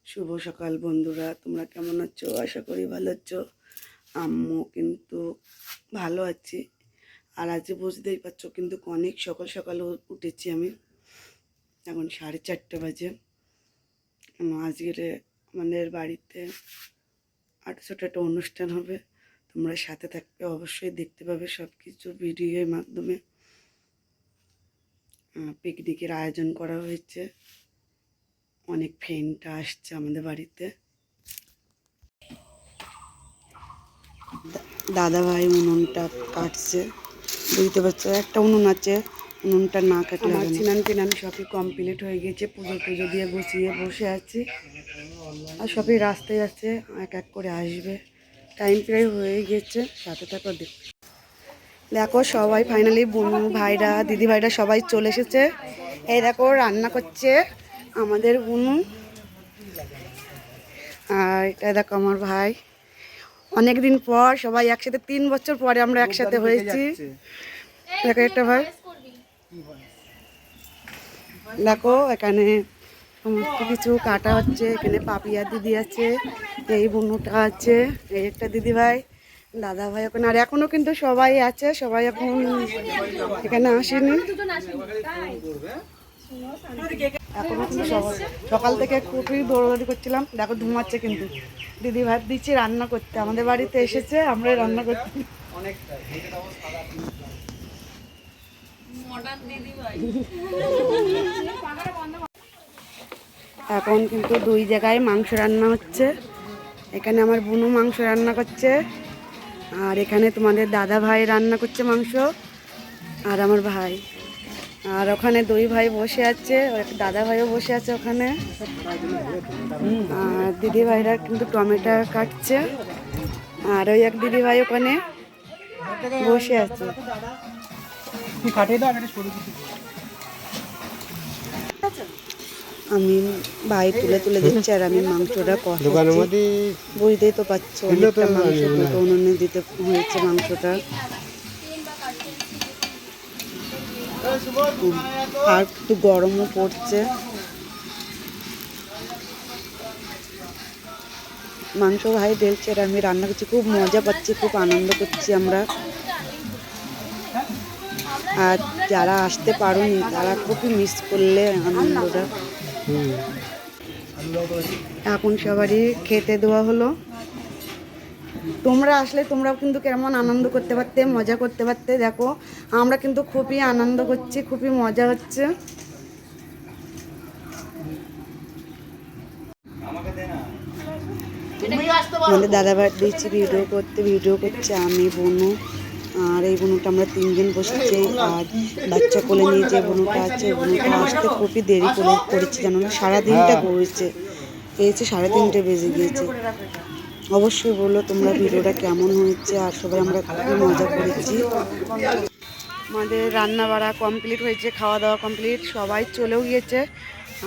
শুভ সকাল বন্ধুরা, তোমরা কেমন আছো? আশা করি ভালো আছো। আম্মু কিন্তু ভালো আছি। আর আজ বুঝতেই পারছো কিন্তু অনেক সকাল সকাল উঠেছি আমি। এখন 4:30 বাজে। আজকের আমাদের বাড়িতে 800টা একটা অনুষ্ঠান হবে। তোমরা সাথে থাকবে, অবশ্যই দেখতে পাবে সব কিছু ভিডিওর মাধ্যমে। পিকনিকের আয়োজন করা হয়েছে, অনেক ফ্রেন্ডরা আসছে আমাদের বাড়িতে। দাদা ভাই উনুনটা কাটছে, বুঝতে পারছো, একটা উনুন আছে, উনুনটা না কাটলে আমার স্নান টিনান সবই কমপ্লিট হয়ে গেছে। পুজো পুজো দিয়ে গুছিয়ে বসে আছি, আর সবই রাস্তায় আছে, এক এক করে আসবে। টাইম প্রায় হয়ে গেছে, সাথে থাকো দেখো সবাই ফাইনালি বোনু ভাইরা দিদি ভাইরা সবাই চলে এসেছে। এই দেখো রান্না করছে আমাদের বোনু, আর এটা দেখো আমার ভাই। অনেক দিন পর সবাই একসাথে, 3 বছর পরে আমরা একসাথে হয়েছি। দেখো একটা ভাই, দেখো এখানে সমস্ত কিছু কাটা হচ্ছে। এখানে পাপিয়া দিদি আছে, এই বোনুটা আছে, এই একটা দিদি ভাই, দাদা ভাই ওখানে। আর এখনো কিন্তু সবাই আছে, সবাই এখন এখানে আসেনি এখনো কিন্তু সবাই। সকাল থেকে খুবই দৌড়াদৌড়ি করছিলাম। দেখো ঘুমাচ্ছে কিন্তু দিদি ভাত দিচ্ছি রান্না করতে। আমাদের বাড়িতে এসেছে, আমরা রান্না করছি। এখন কিন্তু 2 জায়গায় মাংস রান্না হচ্ছে। এখানে আমার বোনু মাংস রান্না করছে, আর এখানে তোমাদের দাদা ভাই রান্না করছে মাংস, আর আমার ভাই। আর ওখানে 2 ভাই বসে আছে, দাদা ভাইও বসে আছে ওখানে। আর দিদি ভাইরা কিন্তু টমেটো কাটছে, আর ওই এক দিদি ভাই ওখানে বসে আছে। আমি ভাই তুলে তুলে দিচ্ছি, আর আমি মাংসটা কষাচ্ছি। বুঝতেই তো পারছো, অনেকটা মাংস দুটো উনুনে দিতে হয়েছে মাংসটা। আর একটু গরমও পড়ছে। মাংস ভাই ঢেলছে, আর আমি রান্না করছি। খুব মজা পাচ্ছি, খুব আনন্দ করছি আমরা। আর যারা আসতে পারোনি তারা খুবই মিস করলে আনন্দটা। এখন সবারই খেতে দেওয়া হলো। তোমরা আসলে তোমরাও কিন্তু কেমন আনন্দ করতে পারতে, মজা করতে পারতে। দেখো আমরা কিন্তু খুবই আনন্দ করছি, খুবই মজা হচ্ছে। আমাদের দাদা ভাই দিচ্ছি ভিডিও করছে আমি, বোনু, আর এই বোনুটা আমরা 3 জন বসেছি। আর বাচ্চা কোলে নিয়ে যে বোনুটা আছে, বোনুটা আসতে খুবই দেরি করেছে, জানো না, সারাদিনটা করেছে, এসে 3:30 বেজে গিয়েছে। অবশ্যই বলো তোমরা ভিডিওটা কেমন হয়েছে। আর সবাই আমরা খুবই মজা করেছি। আমাদের রান্না বাড়া কমপ্লিট হয়েছে, খাওয়া দাওয়া কমপ্লিট, সবাই চলেও গিয়েছে।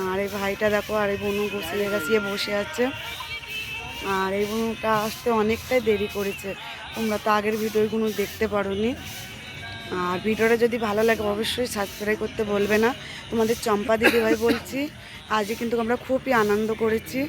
আর এই ভাইটা দেখো, আর এই বোনু গাছিয়ে বসে আছে। আর এই বোনুটা আসতে অনেকটাই দেরি করেছে। তোমরা তো আগের ভিডিওগুলো দেখতে পারোনি। আর ভিডিওটা যদি ভালো লাগে অবশ্যই সাবস্ক্রাইব করতে বলবে না। তোমাদের চম্পা দিদিভাই বলছি, আজকে কিন্তু আমরা খুবই আনন্দ করেছি।